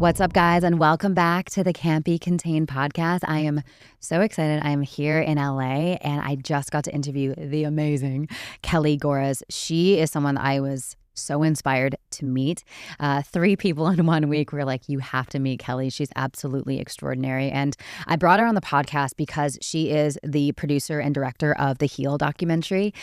What's up, guys, and welcome back to the Can't Be Contained podcast. I am so excited. I am here in LA, and I just got to interview the amazing Kelly Gores. She is someone that I was so inspired to meet. 3 people in 1 week were like, you have to meet Kelly. She's absolutely extraordinary. And I brought her on the podcast because she is the producer and director of the Heal documentary,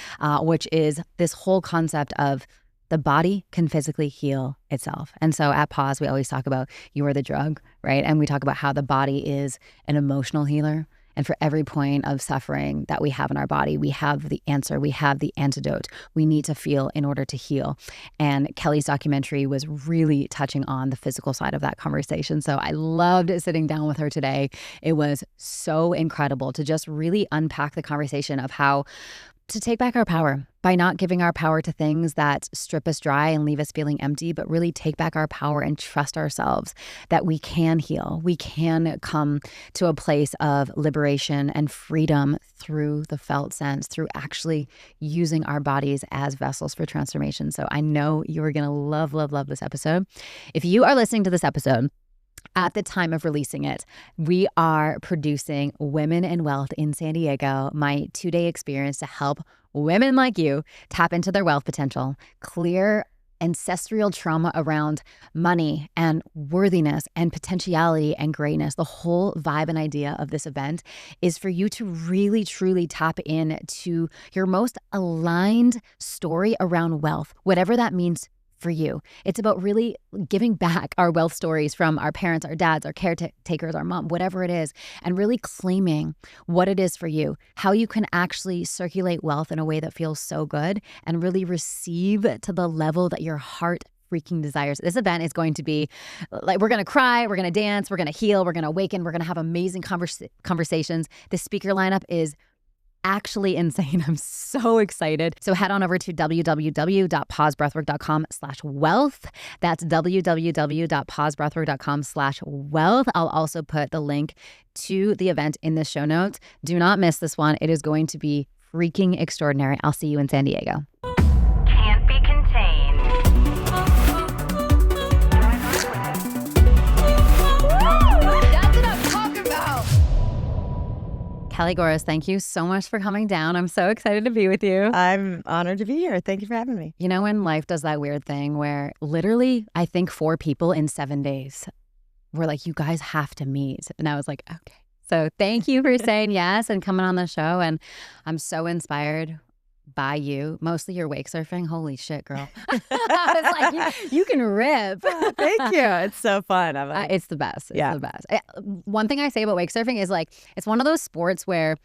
which is this whole concept of the body can physically heal itself. And so at Pause, we always talk about you are the drug, right? And we talk about how the body is an emotional healer. And for every point of suffering that we have in our body, we have the answer, we have the antidote. We need to feel in order to heal. And Kelly's documentary was really touching on the physical side of that conversation. So I loved sitting down with her today. It was so incredible to just really unpack the conversation of how to take back our power by not giving our power to things that strip us dry and leave us feeling empty, but really take back our power and trust ourselves that we can heal. We can come to a place of liberation and freedom through the felt sense, through actually using our bodies as vessels for transformation. So I know you are going to love, love, love this episode. If you are listening to this episode at the time of releasing it, we are producing Women in Wealth in San Diego, my 2-day experience to help women like you tap into their wealth potential, clear ancestral trauma around money and worthiness and potentiality and greatness. The whole vibe and idea of this event is for you to really, truly tap into your most aligned story around wealth, whatever that means for you. It's about really giving back our wealth stories from our parents, our dads, our caretakers, our mom, whatever it is, and really claiming what it is for you, how you can actually circulate wealth in a way that feels so good and really receive to the level that your heart freaking desires. This event is going to be like, we're going to cry, we're going to dance, we're going to heal, we're going to awaken, we're going to have amazing conversations. The speaker lineup is actually insane. I'm so excited. So head on over to www.pausebreathwork.com/wealth. That's www.pausebreathwork.com/wealth. I'll also put the link to the event in the show notes. Do not miss this one. It is going to be freaking extraordinary. I'll see you in San Diego. Can't be contained. That's what I'm talking about. Kelly Gores, thank you so much for coming down. I'm so excited to be with you. I'm honored to be here. Thank you for having me. You know, when life does that weird thing where literally, I think 4 people in 7 days were like, you guys have to meet. And I was like, okay. So thank you for saying yes and coming on the show. And I'm so inspired by you, mostly your wake surfing. Holy shit, girl. It's like, you can rip. Thank you. It's so fun. It's the best. It's the best. One thing I say about wake surfing is like, it's one of those sports where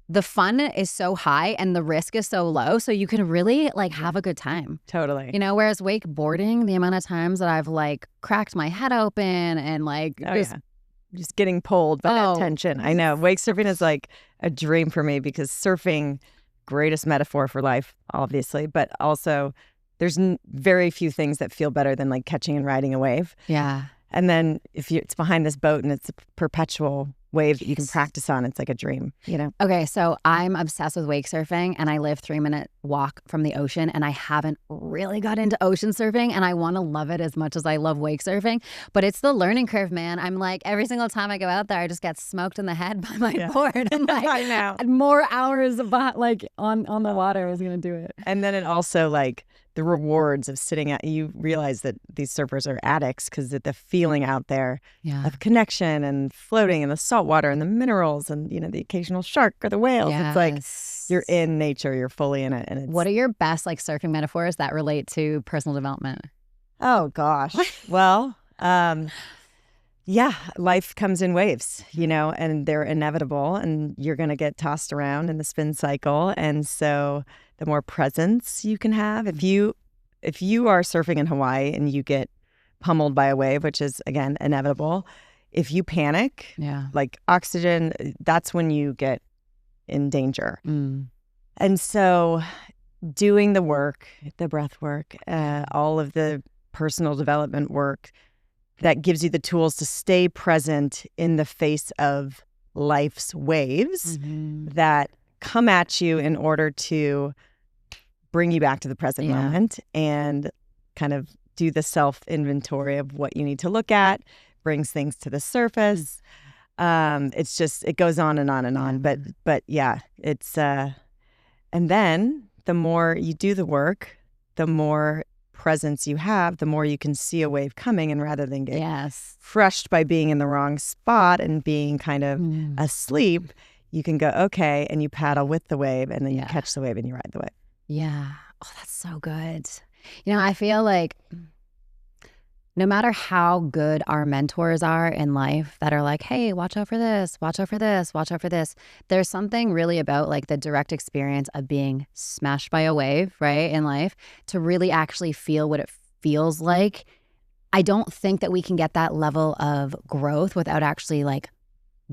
the fun is so high and the risk is so low. So you can really like have a good time. Totally. You know, whereas wakeboarding, the amount of times that I've like cracked my head open and like just getting pulled by that tension. I know. Wake surfing is like a dream for me because surfing, greatest metaphor for life, obviously, but also there's very few things that feel better than like catching and riding a wave. Yeah. And then if it's behind this boat and it's a perpetual wave that you can practice on, it's like a dream, you know? Okay, so I'm obsessed with wake surfing and I live 3-minute walk from the ocean and I haven't really got into ocean surfing and I want to love it as much as I love wake surfing, but it's the learning curve, man. I'm like, every single time I go out there, I just get smoked in the head by my board. And like, I know. More hours about like on the water is going to do it. And then it also like the rewards of sitting out, you realize that these surfers are addicts because the feeling out there of connection and floating and the salt water and the minerals and, you know, the occasional shark or the whales. It's like you're in nature, you're fully in it. And what are your best like surfing metaphors that relate to personal development? Oh, gosh. Well, life comes in waves, you know, and they're inevitable and you're going to get tossed around in the spin cycle. And so the more presence you can have, if you are surfing in Hawaii and you get pummeled by a wave, which is, again, inevitable, if you panic, like oxygen, that's when you get in danger. And so doing the work, the breath work, all of the personal development work that gives you the tools to stay present in the face of life's waves that come at you in order to bring you back to the present moment and kind of do the self-inventory of what you need to look at, brings things to the surface. It's just, it goes on and on and on. But yeah, it's, and then the more you do the work, the more presence you have, the more you can see a wave coming. And rather than get crushed by being in the wrong spot and being kind of asleep, you can go, okay, and you paddle with the wave, and then you catch the wave and you ride the wave. Yeah. Oh, that's so good. You know, I feel like no matter how good our mentors are in life that are like, hey, watch out for this, watch out for this, watch out for this. There's something really about like the direct experience of being smashed by a wave, right, in life, to really actually feel what it feels like. I don't think that we can get that level of growth without actually like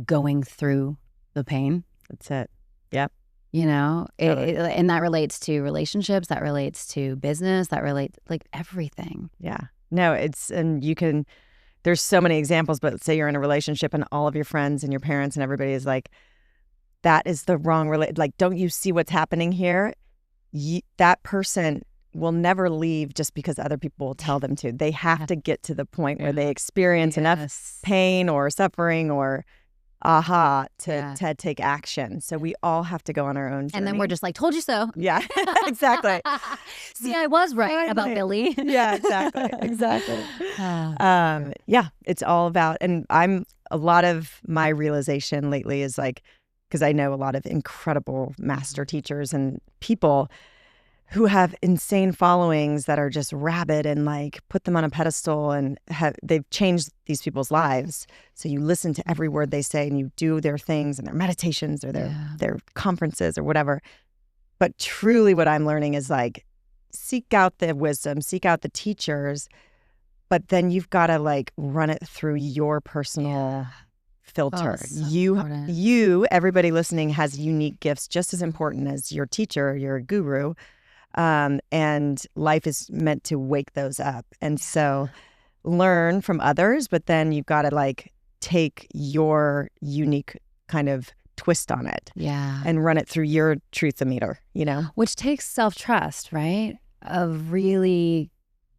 going through the pain. That's it. Yep. You know, and that relates to relationships, that relates to business, that relates like everything. Yeah. No, and you can, there's so many examples, but say you're in a relationship and all of your friends and your parents and everybody is like, that is the wrong like, don't you see what's happening here? That person will never leave just because other people will tell them to. They have to get to the point where they experience enough pain or suffering or to take action. So we all have to go on our own journey. And then we're just like, told you so. Yeah, exactly. See, I was right about Billy. Yeah, exactly. Yeah, it's all about, and a lot of my realization lately is like, because I know a lot of incredible master teachers and people who have insane followings that are just rabid and like put them on a pedestal, and they've changed these people's lives. So you listen to every word they say and you do their things and their meditations or their conferences or whatever. But truly what I'm learning is like, seek out the wisdom, seek out the teachers, but then you've got to like run it through your personal filter. Everybody listening has unique gifts just as important as your teacher, your guru. And life is meant to wake those up. And so learn from others, but then you've got to like take your unique kind of twist on it. Yeah. And run it through your truth-o-meter, you know? Which takes self-trust, right? Of really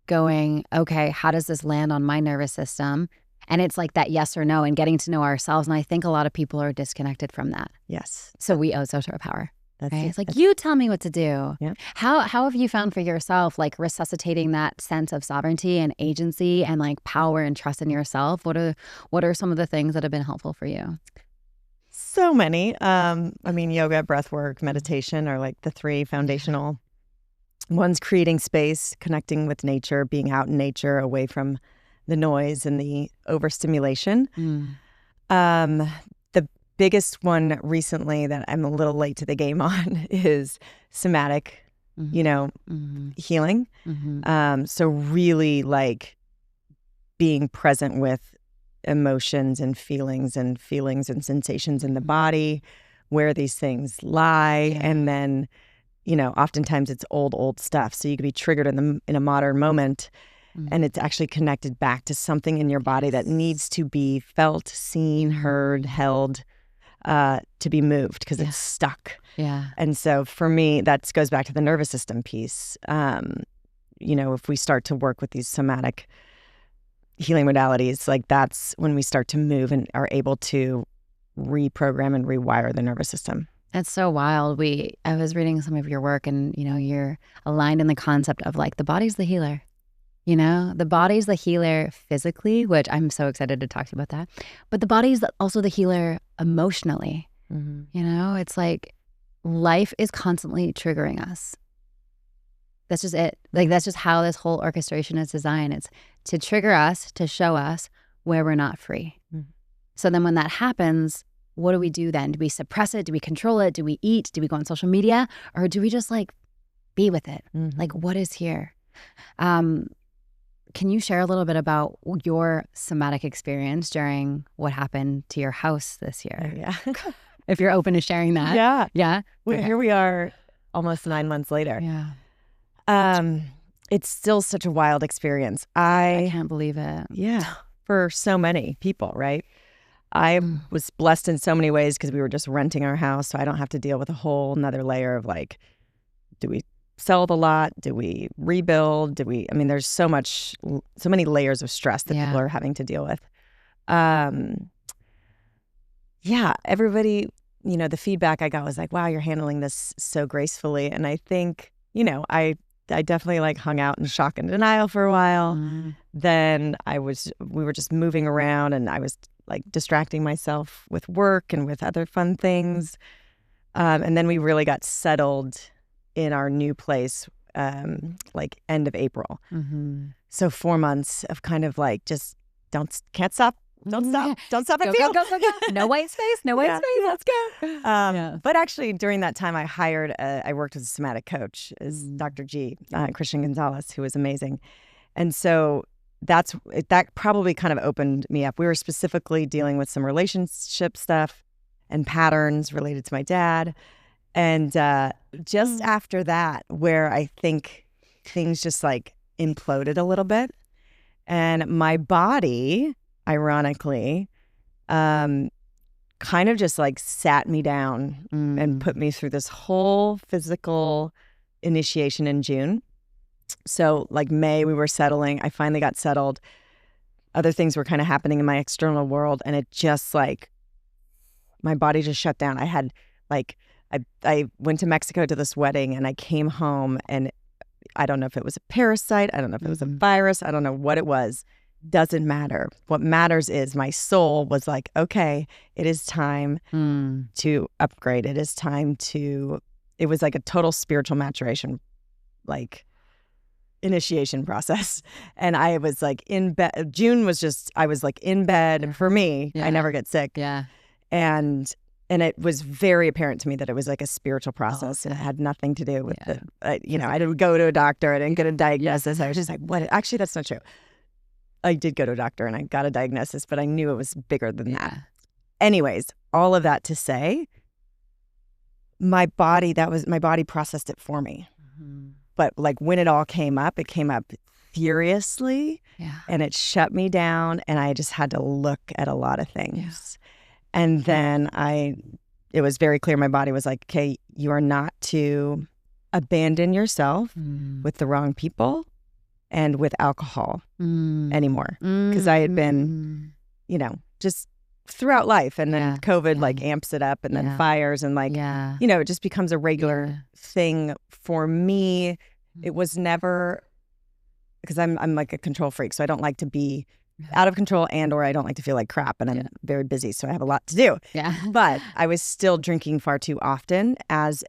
going, okay, how does this land on my nervous system? And it's like that yes or no, and getting to know ourselves. And I think a lot of people are disconnected from that. Yes. So we owe so to our power. That's right? it. It's like, you tell me what to do. Yeah. How have you found for yourself, like resuscitating that sense of sovereignty and agency and like power and trust in yourself? What are some of the things that have been helpful for you? So many. I mean, yoga, breathwork, meditation are like the three foundational ones. Creating space, connecting with nature, being out in nature, away from the noise and the overstimulation. The biggest one recently that I'm a little late to the game on is somatic, healing. So really like being present with emotions and feelings and sensations in the body, where these things lie. And then, oftentimes it's old stuff. So you could be triggered in a modern moment, and it's actually connected back to something in your body that needs to be felt, seen, heard, held, to be moved because it's stuck. Yeah. And so for me, that goes back to the nervous system piece. If we start to work with these somatic healing modalities, like that's when we start to move and are able to reprogram and rewire the nervous system. That's so wild. I was reading some of your work, and you're aligned in the concept of like the body's the healer. The body's the healer physically, which I'm so excited to talk to you about that. But the body's also the healer emotionally. It's like life is constantly triggering us. That's just it. Like, that's just how this whole orchestration is designed. It's to trigger us, to show us where we're not free. So then when that happens, what do we do then? Do we suppress it? Do we control it? Do we eat? Do we go on social media? Or do we just like be with it? Like, what is here? Can you share a little bit about your somatic experience during what happened to your house this year? Yeah. If you're open to sharing that. Yeah. Yeah. Okay. Here we are almost 9 months later. Yeah. It's still such a wild experience. I can't believe it. Yeah. For so many people, right? I was blessed in so many ways because we were just renting our house, so I don't have to deal with a whole nother layer of like, do we sell the lot? Do we rebuild? There's so many layers of stress that people are having to deal with. Yeah, everybody, the feedback I got was like, wow, you're handling this so gracefully. And I think, I definitely like hung out in shock and denial for a while. Then we were just moving around and I was like distracting myself with work and with other fun things. And then we really got settled in our new place, like end of April. So 4 months of kind of like just can't stop. Don't stop. Don't stop. Go, go, go, go, go. No white space. No white space. Let's go. But actually, during that time, I worked with a somatic coach, is Dr. G, Christian Gonzalez, who was amazing. And so that probably kind of opened me up. We were specifically dealing with some relationship stuff and patterns related to my dad. And just after that, where I think things just like imploded a little bit. And my body, ironically, kind of just like sat me down and put me through this whole physical initiation in June. So like May, we were settling. I finally got settled. Other things were kind of happening in my external world. And it just like, my body just shut down. I had like, I went to Mexico to this wedding and I came home and I don't know if it was a parasite. I don't know if it was a virus. I don't know what it was. Doesn't matter. What matters is my soul was like, okay, it is time to upgrade. It is time to, it was like a total spiritual maturation, like initiation process. And I was like in bed. June was just, I was like in bed. And for me, I never get sick. Yeah. And it was very apparent to me that it was like a spiritual process and it had nothing to do with I didn't go to a doctor. I didn't get a diagnosis. I was just like, what? Actually, that's not true. I did go to a doctor and I got a diagnosis, but I knew it was bigger than that. Anyways, all of that to say, my body processed it for me. But like when it all came up furiously and it shut me down and I just had to look at a lot of things. And then it was very clear, my body was like, okay, you are not to abandon yourself with the wrong people and with alcohol anymore. Because I had been, just throughout life. And then COVID like amps it up and then fires and like, it just becomes a regular thing for me. It was never, because I'm like a control freak. So I don't like to be out of control or I don't like to feel like crap and I'm very busy. So I have a lot to do. But I was still drinking far too often as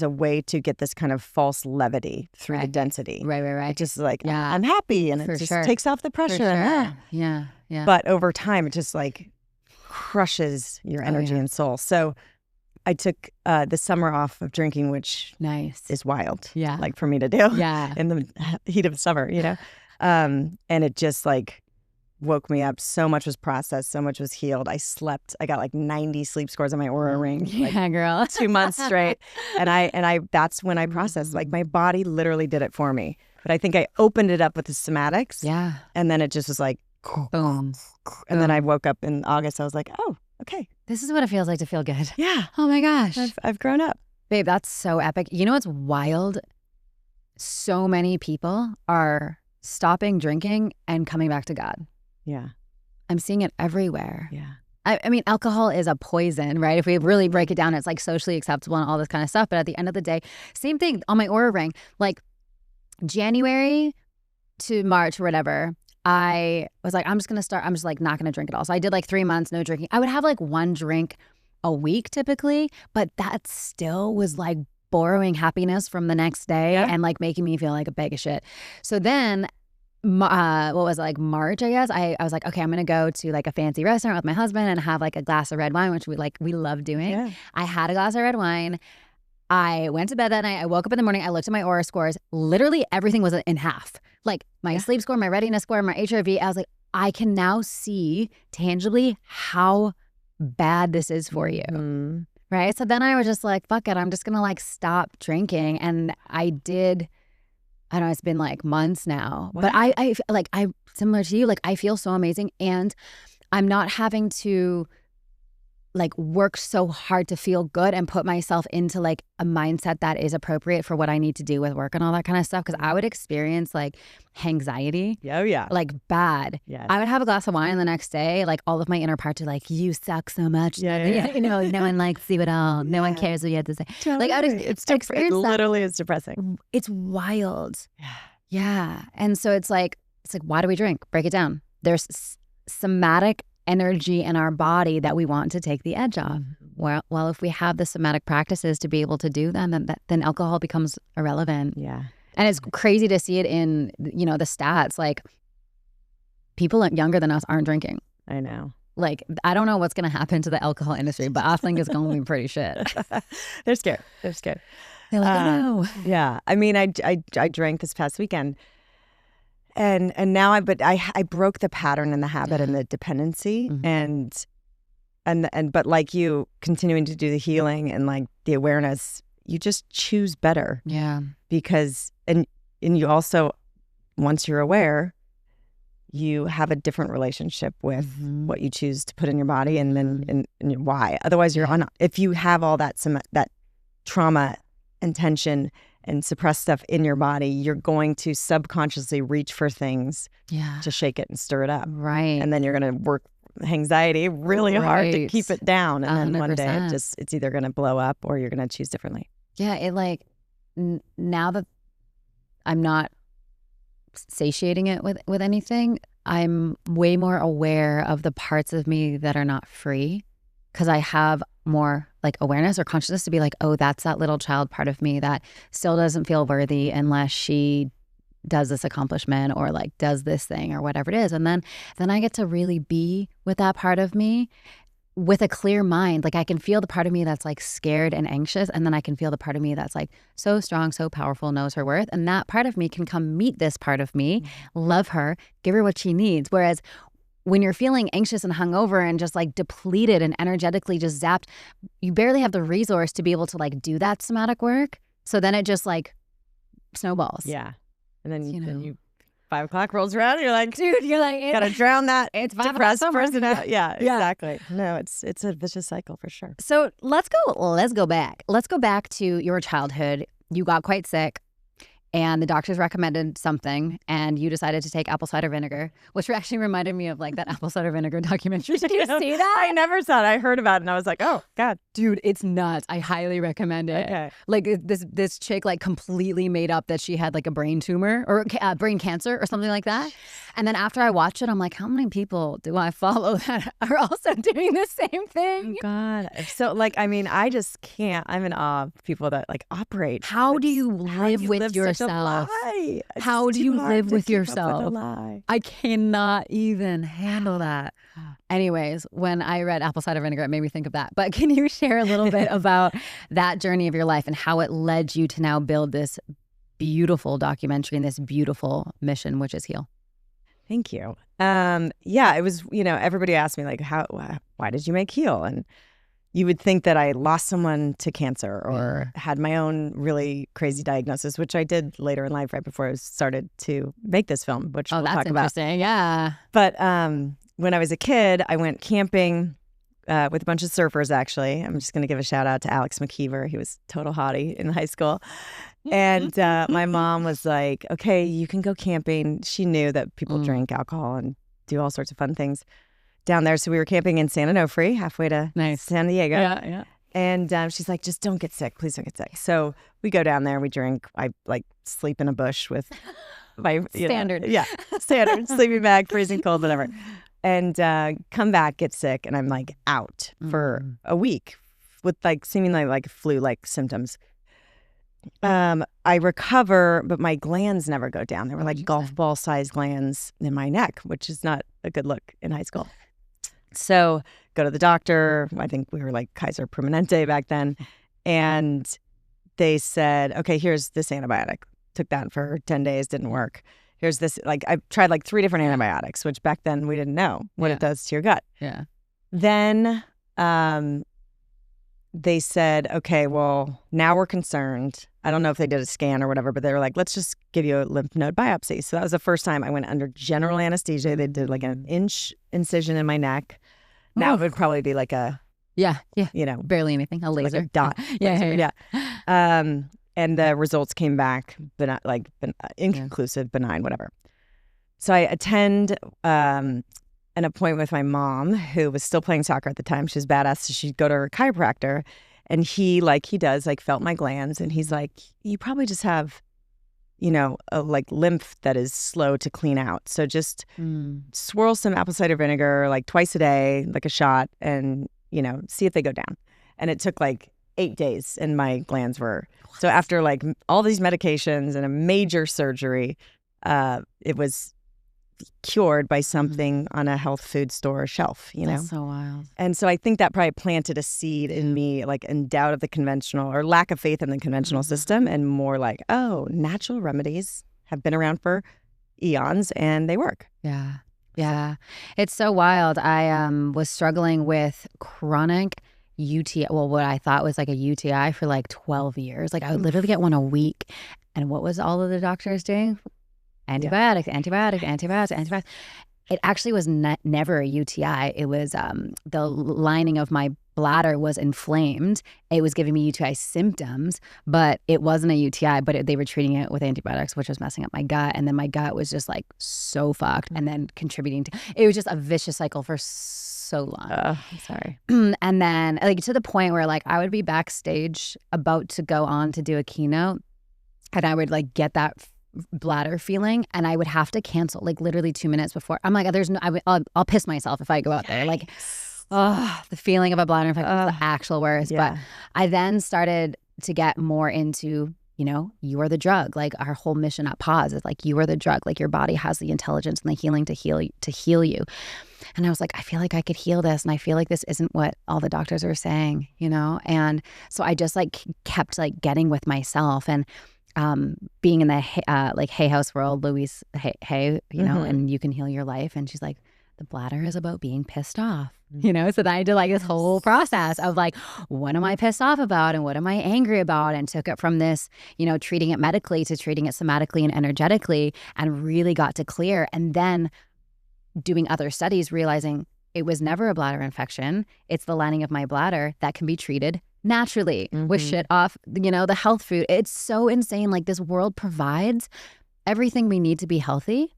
a way to get this kind of false levity through the density. Right. Just like, I'm happy and it just takes off the pressure. Yeah. But over time, it just like crushes your energy and soul. So I took the summer off of drinking, which is wild. Like for me to do in the heat of summer, and it just like woke me up. So much was processed. So much was healed. I slept. I got like 90 sleep scores on my Oura ring. Like, girl. 2 months straight. And I that's when I processed. Like my body literally did it for me. But I think I opened it up with the somatics. And then it just was like, boom. And then I woke up in August. I was like, oh, okay. This is what it feels like to feel good. Yeah. Oh my gosh. I've grown up. Babe, that's so epic. You know what's wild? So many people are stopping drinking and coming back to God. Yeah. I'm seeing it everywhere. Yeah. I mean, alcohol is a poison, right? If we really break it down, it's like socially acceptable and all this kind of stuff. But at the end of the day, same thing on my Oura ring. Like January to March or whatever, I was like, I'm just like not going to drink at all. So I did like 3 months, no drinking. I would have like 1 drink a week typically, but that still was like borrowing happiness from the next day and like making me feel like a bag of shit. So then what was it, like March, I guess, I was like, okay, I'm gonna go to like a fancy restaurant with my husband and have like a glass of red wine, which we love doing. I had a glass of red wine. I went to bed that night. I woke up in the morning. I looked at my Oura scores. Literally everything was in half. Like my sleep score, my readiness score, my HRV. I was like, I can now see tangibly how bad this is for you. Right? So then I was just like, fuck it. I'm just gonna like stop drinking. And I did. I don't know, it's been like months now. Wow. But I similar to you, like I feel so amazing and I'm not having to like work so hard to feel good and put myself into like a mindset that is appropriate for what I need to do with work and all that kind of stuff. Because I would experience like anxiety. Oh, yeah. Like bad. Yes. I would have a glass of wine the next day. Like all of my inner parts are like, you suck so much. Yeah. You know, no one likes you at all. No one cares what you have to say. Totally. Like I would it literally is depressing. It's wild. Yeah. Yeah. And so it's like, why do we drink? Break it down. There's somatic energy in our body that we want to take the edge off. Well, if we have the somatic practices to be able to do them, then alcohol becomes irrelevant. Yeah. And it's crazy to see it in, you know, the stats. Like people younger than us aren't drinking. I know. Like, I don't know what's going to happen to the alcohol industry, but I think it's going to be pretty shit. They're scared. They're like, oh no. Yeah. I mean, I drank this past weekend. And now I broke the pattern and the habit and the dependency and but like you continuing to do the healing and like the awareness, you just choose better. Yeah. Because and you also, once you're aware, you have a different relationship with what you choose to put in your body and then and why. Otherwise if you have all that trauma and tension and suppressed stuff in your body, you're going to subconsciously reach for things to shake it and stir it up. Right. And then you're going to work anxiety really hard to keep it down. And then 100%. One day it's either going to blow up or you're going to choose differently. Yeah. It like, now that I'm not satiating it with anything, I'm way more aware of the parts of me that are not free because I have more like awareness or consciousness to be like, oh, that's that little child part of me that still doesn't feel worthy unless she does this accomplishment or like does this thing or whatever it is. And then I get to really be with that part of me with a clear mind. Like I can feel the part of me that's like scared and anxious, and then I can feel the part of me that's like so strong, so powerful, knows her worth. And that part of me can come meet this part of me, love her, give her what she needs. Whereas when you're feeling anxious and hungover and just like depleted and energetically just zapped, you barely have the resource to be able to like do that somatic work. So then it just like snowballs. Yeah. And then you 5 o'clock rolls around and you're like, dude, gotta drown that. It's 5 depressed person out. Yeah, exactly. No, it's a vicious cycle for sure. So let's go back. Let's go back to your childhood. You got quite sick and the doctors recommended something and you decided to take apple cider vinegar, which actually reminded me of like that apple cider vinegar documentary. Did you see that? I never saw it. I heard about it and I was like, oh God. Dude, it's nuts. I highly recommend it. Okay. Like this chick like completely made up that she had like a brain tumor or brain cancer or something like that. And then after I watched it, I'm like, how many people do I follow that are also doing the same thing? Oh God. So like, I mean, I just can't. I'm in awe of people that like operate. How do you live with yourself? How do you live with yourself? I cannot even handle that. Anyways, when I read apple cider vinegar, it made me think of that. But can you share a little bit about that journey of your life and how it led you to now build this beautiful documentary and this beautiful mission, which is Heal? Thank you. Yeah, it was, everybody asked me like, why did you make Heal? And you would think that I lost someone to cancer or had my own really crazy diagnosis, which I did later in life, right before I started to make this film, which we'll talk about. Interesting. Yeah. But when I was a kid, I went camping with a bunch of surfers, actually. I'm just going to give a shout out to Alex McKeever. He was total hottie in high school. And my mom was like, okay, you can go camping. She knew that people drink alcohol and do all sorts of fun things down there. So we were camping in San Onofre, halfway to San Diego. Yeah. And she's like, just don't get sick. Please don't get sick. So we go down there, we drink. I like sleep in a bush with my standard. Standard sleeping bag, freezing cold, whatever. And come back, get sick. And I'm like out for a week with like seemingly like flu-like symptoms. I recover, but my glands never go down. They were like golf ball sized glands in my neck, which is not a good look in high school. So go to the doctor. I think we were like Kaiser Permanente back then. And they said, okay, here's this antibiotic. Took that for 10 days, didn't work. Here's this, like I tried like 3 different antibiotics, which back then we didn't know what it does to your gut. Yeah. Then they said, okay, well, now we're concerned. I don't know if they did a scan or whatever, but they were like, let's just give you a lymph node biopsy. So that was the first time I went under general anesthesia. They did like an inch incision in my neck. Now it would probably be like a Yeah. you know, Barely anything. A laser. like a dot. Yeah. And the results came back, inconclusive, benign, whatever. So I attend an appointment with my mom, who was still playing soccer at the time. She was badass. So she'd go to her chiropractor, and he felt my glands, and he's like, you probably just have, you know, a lymph that is slow to clean out. So just swirl some apple cider vinegar like twice a day, like a shot, and, you know, see if they go down. And it took like 8 days, and my glands were. So after like all these medications and a major surgery, it was cured by something on a health food store shelf, you know? That's so wild. And so I think that probably planted a seed in me, like in doubt of the conventional, or lack of faith in the conventional system, and more like, oh, natural remedies have been around for eons and they work. Yeah. It's so wild. I was struggling with chronic UTI, well, what I thought was like a UTI for like 12 years. Like I would literally get one a week. And what was all of the doctors doing? Antibiotics. It actually was never a UTI. It was the lining of my bladder was inflamed. It was giving me UTI symptoms, but it wasn't a UTI. But they were treating it with antibiotics, which was messing up my gut. And then my gut was just like so fucked, and then contributing to it was just a vicious cycle for so long. I'm sorry. And then like to the point where like I would be backstage about to go on to do a keynote, and I would like get that bladder feeling, and I would have to cancel like literally 2 minutes before. I'm like, I'll piss myself if I go out there. Like, the feeling of a bladder infection is the actual worst. Yeah. But I then started to get more into, you know, you are the drug. Like our whole mission at Pause is like, you are the drug. Like your body has the intelligence and the healing to heal you. And I was like, I feel like I could heal this, and I feel like this isn't what all the doctors are saying, you know. And so I just like kept like getting with myself, and being in the Hay House world, Louise Hay, you know, and You Can Heal Your Life. And she's like, the bladder is about being pissed off, you know? So then I did like this whole process of like, what am I pissed off about and what am I angry about? And took it from this, you know, treating it medically to treating it somatically and energetically, and really got to clear. And then doing other studies, realizing it was never a bladder infection. It's the lining of my bladder that can be treated naturally with shit off, you know, the health food. It's so insane. Like this world provides everything we need to be healthy.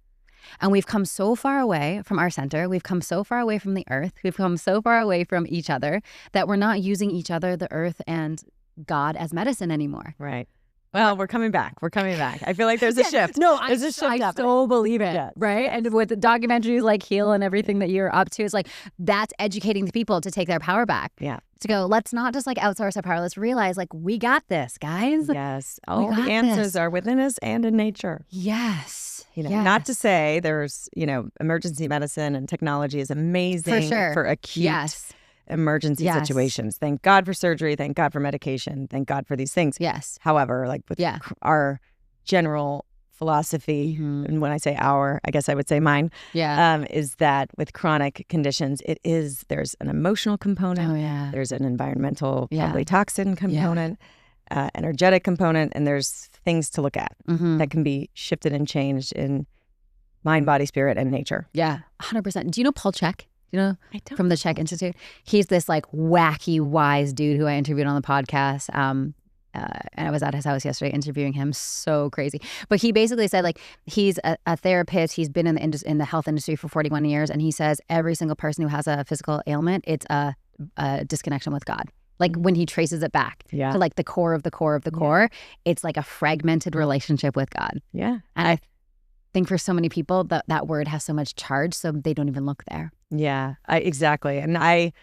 And we've come so far away from our center. We've come so far away from the earth. We've come so far away from each other that we're not using each other, the earth, and God as medicine anymore. Right. Well, we're coming back. I feel like there's a shift. No, there's a shift. I so believe it. Yes. Right. And with the documentaries like Heal and everything that you're up to, it's like that's educating the people to take their power back. Yeah. To go, let's not just like outsource our power. Let's realize like we got this, guys. Yes. All the answers are within us and in nature. Yes. You know, not to say there's, you know, emergency medicine and technology is amazing for sure. For acute emergency situations. Thank God for surgery. Thank God for medication. Thank God for these things. Yes. However, like with our general philosophy, and when I say our, I guess I would say mine, is that with chronic conditions, there's an emotional component. Oh, yeah. There's an environmental, probably toxin component, energetic component, and there's things to look at that can be shifted and changed in mind, body, spirit, and nature. Yeah, 100%. Do you know Paul Chek? You know, from the Chek Institute? He's this like wacky, wise dude who I interviewed on the podcast. And I was at his house yesterday interviewing him. So crazy. But he basically said like he's a therapist. He's been in the health industry for 41 years. And he says every single person who has a physical ailment, it's a disconnection with God. Like when he traces it back to like the core of the core of the core, it's like a fragmented relationship with God. Yeah. And I think for so many people that word has so much charge, so they don't even look there. Yeah, exactly. And I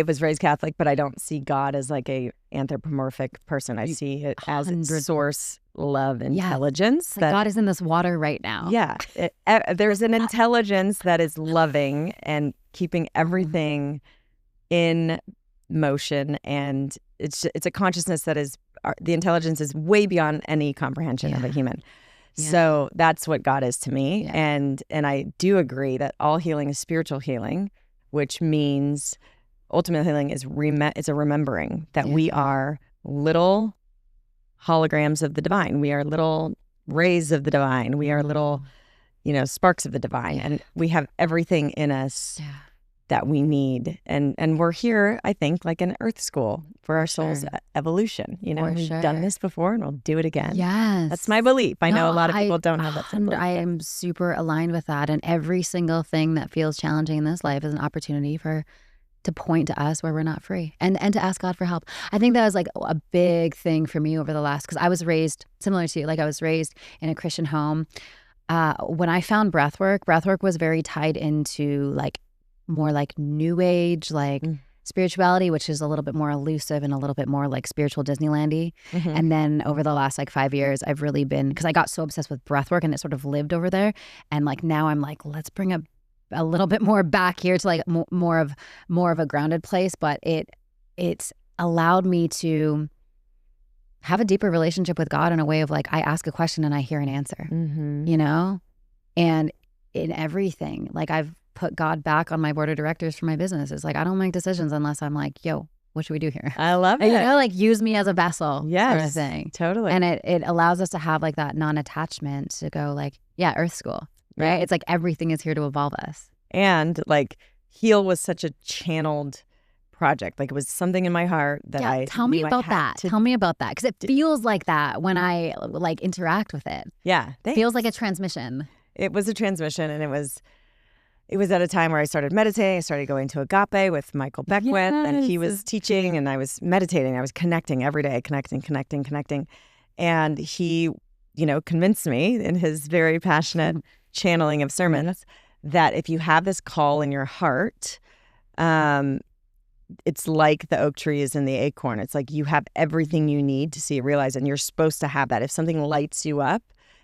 was raised Catholic, but I don't see God as like a anthropomorphic person. I see it as source, love, intelligence. Like God is in this water right now. Yeah, there's an intelligence that is loving and keeping everything in motion, and it's a consciousness that is the intelligence is way beyond any comprehension of a human. Yeah. So that's what God is to me. Yeah. And I do agree that all healing is spiritual healing, which means ultimate healing is it's a remembering that we are little holograms of the divine. We are little rays of the divine. We are little, sparks of the divine. And we have everything in us that we need. And we're here, I think, like an earth school for our soul's evolution. You know, we've done this before and we'll do it again. Yes. That's my belief. I know a lot of people don't have that same belief. I am super aligned with that. And every single thing that feels challenging in this life is an opportunity to point to us where we're not free and to ask God for help. I think that was like a big thing for me over the last, because I was raised similar to you. Like I was raised in a Christian home. When I found breathwork was very tied into like more like new age, like spirituality, which is a little bit more elusive and a little bit more like spiritual Disneyland-y. And then over the last like 5 years, I've really been, because I got so obsessed with breathwork and it sort of lived over there. And like now I'm like, let's bring a little bit more back here to like more of a grounded place. But it's allowed me to have a deeper relationship with God in a way of like, I ask a question and I hear an answer, you know? And in everything, like I've put God back on my board of directors for my business. It's like, I don't make decisions unless I'm like, yo, what should we do here? I love it. You know, like use me as a vessel sort of thing. Totally. And it allows us to have like that non-attachment to go like, yeah, earth school, right? It's like everything is here to evolve us. And like Heal was such a channeled project. Like it was something in my heart that I tell me about that. Tell me about that. Because it feels like that when I like interact with it. Yeah. It feels like a transmission. It was a transmission, and it was at a time where I started meditating. I started going to Agape with Michael Beckwith, and he was teaching, and I was meditating. I was connecting every day, connecting. And he, you know, convinced me in his very passionate channeling of sermons that if you have this call in your heart, it's like the oak tree is in the acorn. It's like you have everything you need to see it realized, and you're supposed to have that. If something lights you up,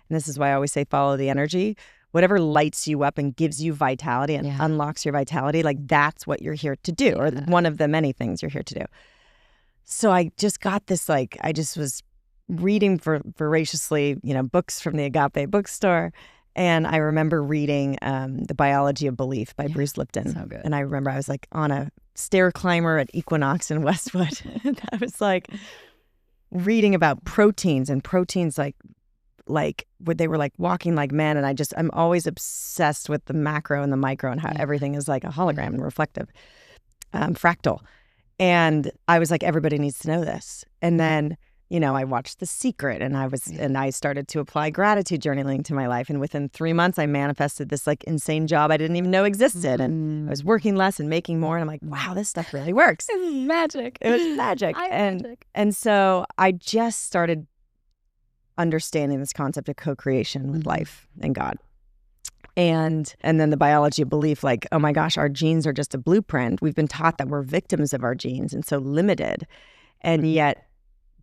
and this is why I always say follow the energy, whatever lights you up and gives you vitality and unlocks your vitality, like that's what you're here to do, or one of the many things you're here to do. So I just got this, like, I just was reading voraciously, you know, books from the Agape bookstore. And I remember reading The Biology of Belief by Bruce Lipton. So good. And I remember I was like on a stair climber at Equinox in Westwood. And I was like reading about proteins, and proteins like what they were like walking like men. And I'm always obsessed with the macro and the micro and how everything is like a hologram and reflective, fractal. And I was like, everybody needs to know this. And then, you know, I watched The Secret, and I started to apply gratitude journaling to my life. And within 3 months, I manifested this like insane job I didn't even know existed. And I was working less and making more. And I'm like, wow, this stuff really works. This is magic. It was magic. And so I just started understanding this concept of co-creation with life and God. And then the biology of belief, like, oh my gosh, our genes are just a blueprint. We've been taught that we're victims of our genes and so limited. And yet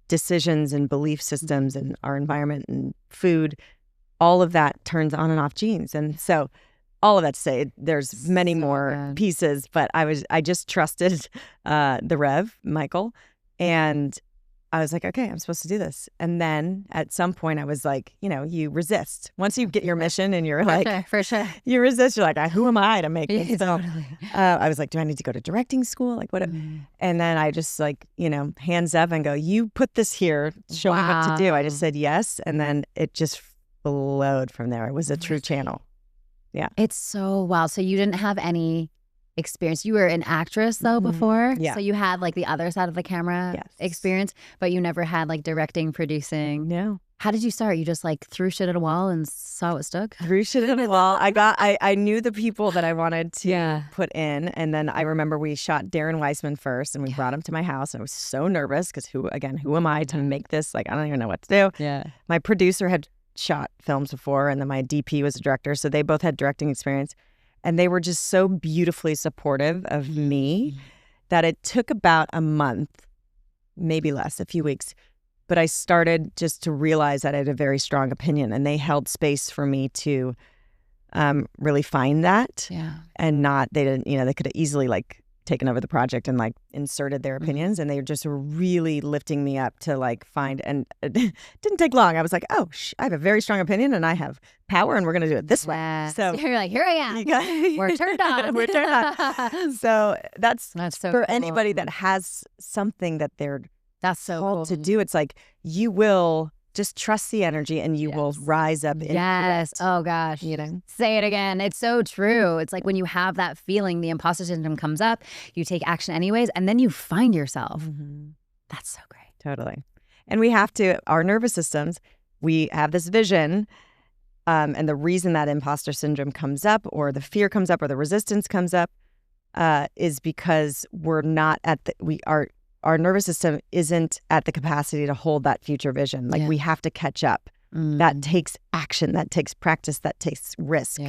decisions and belief systems and our environment and food, all of that turns on and off genes. And so all of that to say, there's many more pieces, but I just trusted the Rev, Michael, and I was like, okay, I'm supposed to do this. And then at some point I was like, you know, you resist. Once you get your mission and you're For sure. you resist, you're like, who am I to make this? So Totally. I was like, do I need to go to directing school? Like what? And then I just like, you know, hands up and go, you put this here, show me what to do. I just said yes. And then it just flowed from there. It was a true channel. Yeah. It's so wild. So you didn't have any experience. You were an actress though before. Yeah. So you had like the other side of the camera experience, but you never had like directing, producing. No. How did you start? You just like threw shit at a wall and saw what stuck? Threw shit at a wall. I knew the people that I wanted to put in. And then I remember we shot Darren Weissman first, and we brought him to my house, and I was so nervous because who am I to make this? Like, I don't even know what to do. Yeah. My producer had shot films before, and then my DP was a director. So they both had directing experience. And they were just so beautifully supportive of me that it took about a month, maybe less, a few weeks. But I started just to realize that I had a very strong opinion, and they held space for me to really find that. Yeah. And they didn't, you know, they could have easily like taken over the project and like inserted their opinions, and they just were really lifting me up to like find, and it didn't take long. I was like, oh, I have a very strong opinion and I have power, and we're going to do it this way. So you're like, here I am. We're turned on. We're turned on. So that's so for cool. Anybody that has something that they're that's so called cool to do. It's like, you will just trust the energy and you will rise up into Yes. it. Oh gosh. You know? Say it again. It's so true. It's like when you have that feeling, the imposter syndrome comes up, you take action anyways, and then you find yourself. That's so great. Totally. And we have to, our nervous systems, we have this vision. And the reason that imposter syndrome comes up or the fear comes up or the resistance comes up is because we're not at our nervous system isn't at the capacity to hold that future vision. Like we have to catch up. That takes action. That takes practice. That takes risk.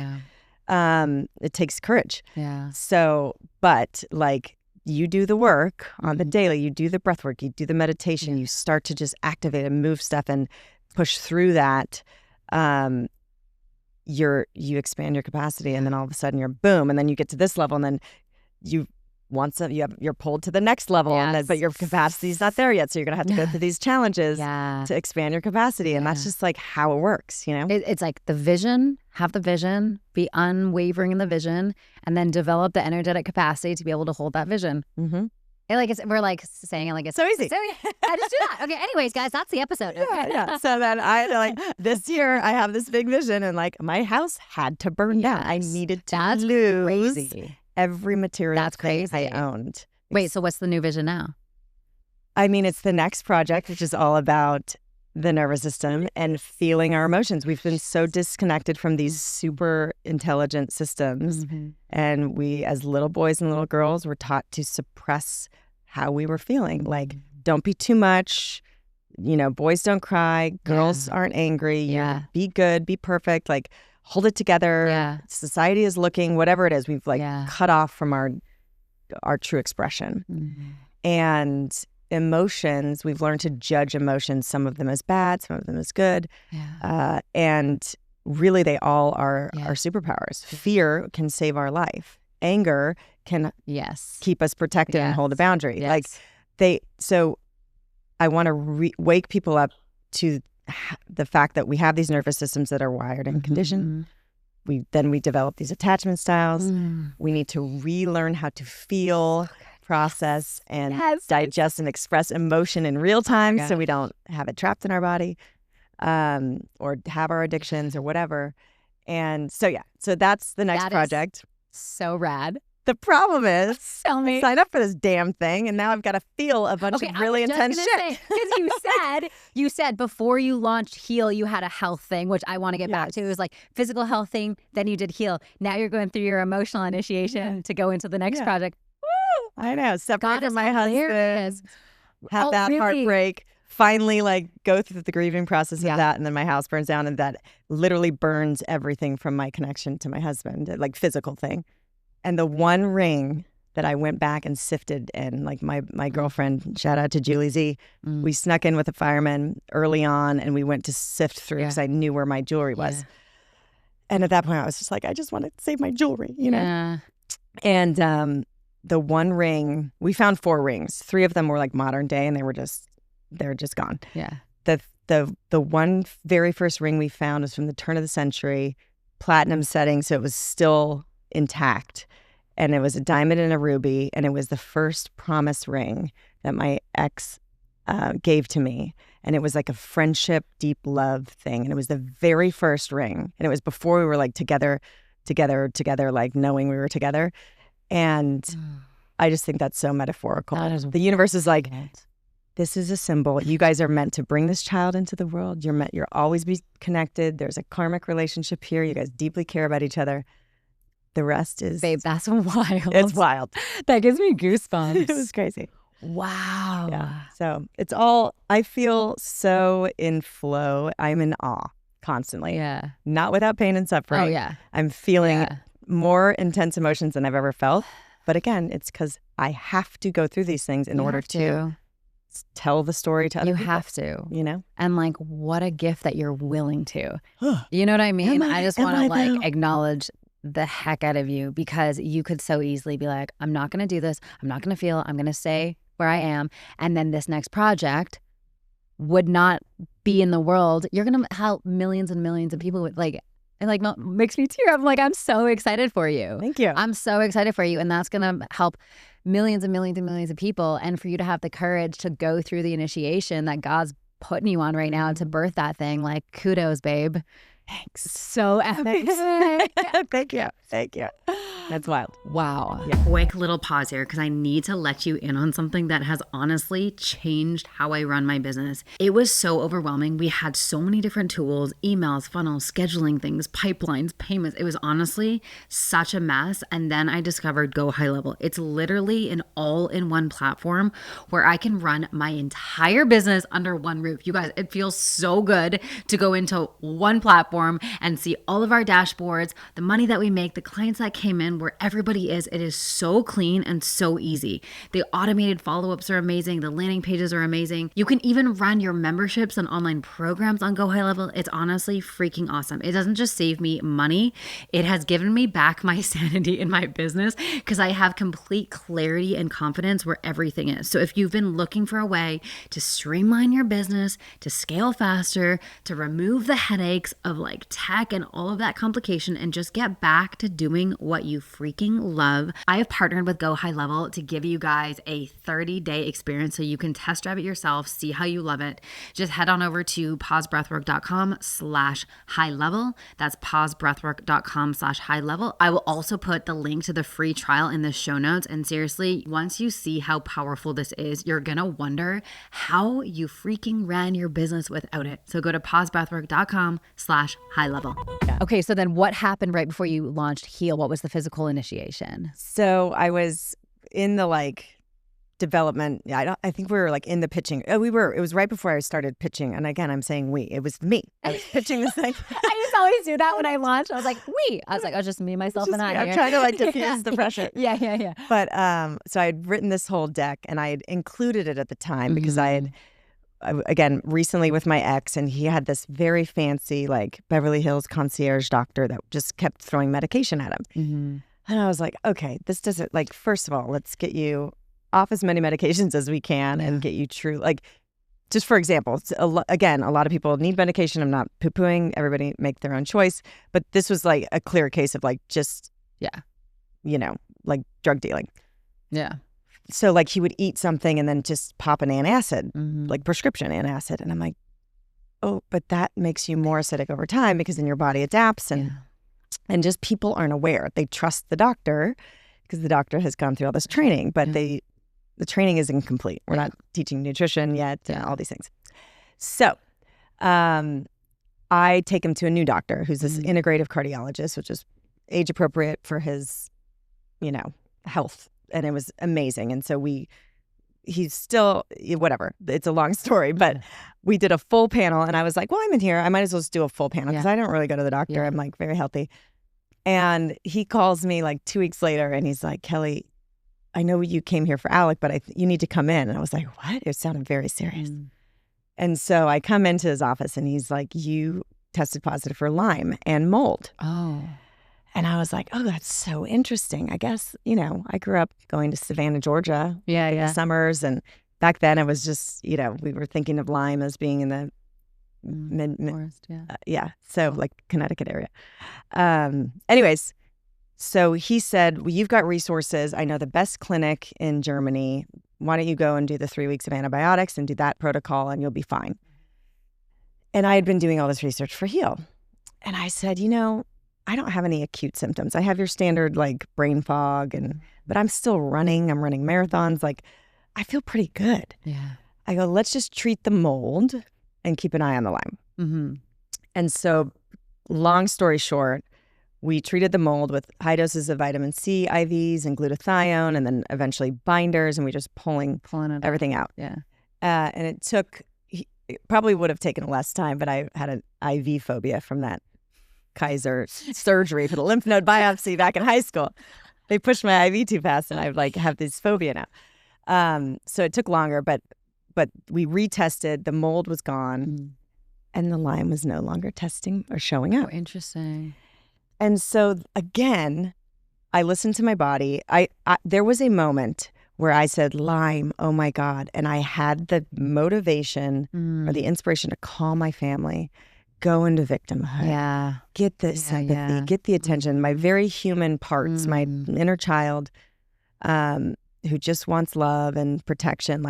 It takes courage. So, but like you do the work on the daily, you do the breath work, you do the meditation, you start to just activate and move stuff and push through that. You expand your capacity, and then all of a sudden you're boom, and then you get to this level, and then you're pulled to the next level, and then, but your capacity's not there yet, so you're gonna have to go through these challenges to expand your capacity, and that's just like how it works, you know. It's like the vision, have the vision, be unwavering in the vision, and then develop the energetic capacity to be able to hold that vision. We're like saying it like it's so easy. I just do that. Okay. Anyways, guys, that's the episode. So then this year I have this big vision, and like my house had to burn down. I needed to lose every material I owned. Wait, so what's the new vision now? I mean, it's the next project, which is all about the nervous system and feeling our emotions. We've been so disconnected from these super intelligent systems. And we, as little boys and little girls, were taught to suppress how we were feeling. Like, don't be too much. You know, boys don't cry. Girls aren't angry. Be good. Be perfect. Like, hold it together. Society is looking, whatever it is. We've cut off from our true expression. And emotions, we've learned to judge emotions, some of them as bad, some of them as good. And really they all are our superpowers. Fear can save our life. Anger can keep us protected and hold a boundary. So I want to wake people up to the fact that we have these nervous systems that are wired and conditioned. We develop these attachment styles. We need to relearn how to feel, process, and digest and express emotion in real time, so we don't have it trapped in our body, or have our addictions or whatever. And so that's the next project. So rad. The problem is, Tell me. I signed up for this damn thing, and now I've got to feel a bunch of really intense shit. Because you said before you launched Heal, you had a health thing, which I want to get back to. It was like physical health thing, then you did Heal. Now you're going through your emotional initiation to go into the next project. Woo! I know. Separate from my husband, have that really? heartbreak. Finally, like, go through the grieving process of that, and then my house burns down, and that literally burns everything from my connection to my husband, like physical thing. And the one ring that I went back and sifted, and like my girlfriend, shout out to Julie Z, we snuck in with a fireman early on, and we went to sift through because I knew where my jewelry was. And at that point, I was just like, I just want to save my jewelry, you know? And the one ring, we found 4 rings. 3 of them were like modern day, and they're just gone. The one very first ring we found was from the turn of the century, platinum setting, so it was still intact, and it was a diamond and a ruby, and it was the first promise ring that my ex gave to me, and it was like a friendship, deep love thing, and it was the very first ring, and it was before we were like together, like knowing we were together. And I just think that's so metaphorical. The universe is like, this is a symbol. You guys are meant to bring this child into the world. You're always be connected. There's a karmic relationship here. You guys deeply care about each other. The rest is... Babe, that's wild. It's wild. That gives me goosebumps. It was crazy. Wow. Yeah. So it's all... I feel so in flow. I'm in awe constantly. Not without pain and suffering. I'm feeling more intense emotions than I've ever felt. But again, it's because I have to go through these things in order to tell the story to other people. You have to. You know? And like, what a gift that you're willing to. You know what I mean? I just want to like acknowledge the heck out of you, because you could so easily be like, I'm not going to do this. I'm not going to feel. I'm going to stay where I am. And then this next project would not be in the world. You're going to help millions and millions of people with like, it like makes me tear up. I'm like, I'm so excited for you. Thank you. I'm so excited for you. And that's going to help millions and millions and millions of people. And for you to have the courage to go through the initiation that God's putting you on right now to birth that thing. Like, kudos, babe. Thanks. So epic. Thank you. Thank you. That's wild. Wow. Yeah. Quick little pause here because I need to let you in on something that has honestly changed how I run my business. It was so overwhelming. We had so many different tools, emails, funnels, scheduling things, pipelines, payments. It was honestly such a mess. And then I discovered Go High Level. It's literally an all-in-one platform where I can run my entire business under one roof. You guys, it feels so good to go into one platform and see all of our dashboards, the money that we make, the clients that came in, where everybody is. It is so clean and so easy. The automated follow-ups are amazing. The landing pages are amazing. You can even run your memberships and online programs on Go High Level. It's honestly freaking awesome. It doesn't just save me money. It has given me back my sanity in my business because I have complete clarity and confidence where everything is. So if you've been looking for a way to streamline your business, to scale faster, to remove the headaches of like tech and all of that complication and just get back to doing what you freaking love, I have partnered with Go High Level to give you guys a 30-day experience so you can test drive it yourself, see how you love it. Just head on over to pausebreathwork.com/high level. That's pausebreathwork.com/high level. I will also put the link to the free trial in the show notes. And seriously, once you see how powerful this is, you're going to wonder how you freaking ran your business without it. So go to pausebreathwork.com/high level. Yeah. Okay, so then what happened right before you launched Heal? What was the physical initiation? So I was in the development. I think we were in the pitching. It was right before I started pitching. And again, I'm saying we. It was me. I was pitching this thing. I just always do that when I launch. I was like, we. I was like, oh, just me, myself, and I. I'm trying to diffuse the pressure. Yeah. But so I had written this whole deck and I had included it at the time because I had, again, recently with my ex, and he had this very fancy Beverly Hills concierge doctor that just kept throwing medication at him. And I was like, okay, this doesn't, first of all, let's get you off as many medications as we can and get you true. Just for example, again, a lot of people need medication. I'm not poo-pooing. Everybody make their own choice. But this was a clear case of drug dealing. Yeah. So he would eat something and then just pop an antacid, prescription antacid. And I'm like, oh, but that makes you more acidic over time because then your body adapts and just people aren't aware. They trust the doctor because the doctor has gone through all this training, but the training is incomplete. We're not teaching nutrition yet and all these things. So I take him to a new doctor who's this integrative cardiologist, which is age appropriate for his, health. And it was amazing. And so he's still, whatever, it's a long story, but we did a full panel and I was like, well, I'm in here. I might as well just do a full panel because I don't really go to the doctor. I'm very healthy. And he calls me 2 weeks later and he's like, Kelly, I know you came here for Alec, but you need to come in. And I was like, what? It sounded very serious. And so I come into his office and he's like, you tested positive for Lyme and mold. Oh. And I was like, oh, that's so interesting. I guess, I grew up going to Savannah, Georgia. Summers. And back then it was just, we were thinking of Lyme as being in the forest. So Connecticut area. Anyways, so he said, well, you've got resources. I know the best clinic in Germany. Why don't you go and do the 3 weeks of antibiotics and do that protocol and you'll be fine. And I had been doing all this research for Heal. And I said, I don't have any acute symptoms. I have your standard brain fog, but I'm still running. I'm running marathons. I feel pretty good. Yeah. I go, let's just treat the mold and keep an eye on the Lyme. And so, long story short, we treated the mold with high doses of vitamin C IVs and glutathione, and then eventually binders, and we just pulling everything out. Yeah. And it probably would have taken less time, but I had an IV phobia from that Kaiser surgery for the lymph node biopsy back in high school. They pushed my IV too fast and I have this phobia now. So it took longer, but we retested, the mold was gone and the Lyme was no longer testing or showing up. Oh, interesting. And so again, I listened to my body. There was a moment where I said, Lyme, oh my God. And I had the motivation or the inspiration to call my family, go into victimhood, get the sympathy, get the attention, my very human parts, my inner child who just wants love and protection.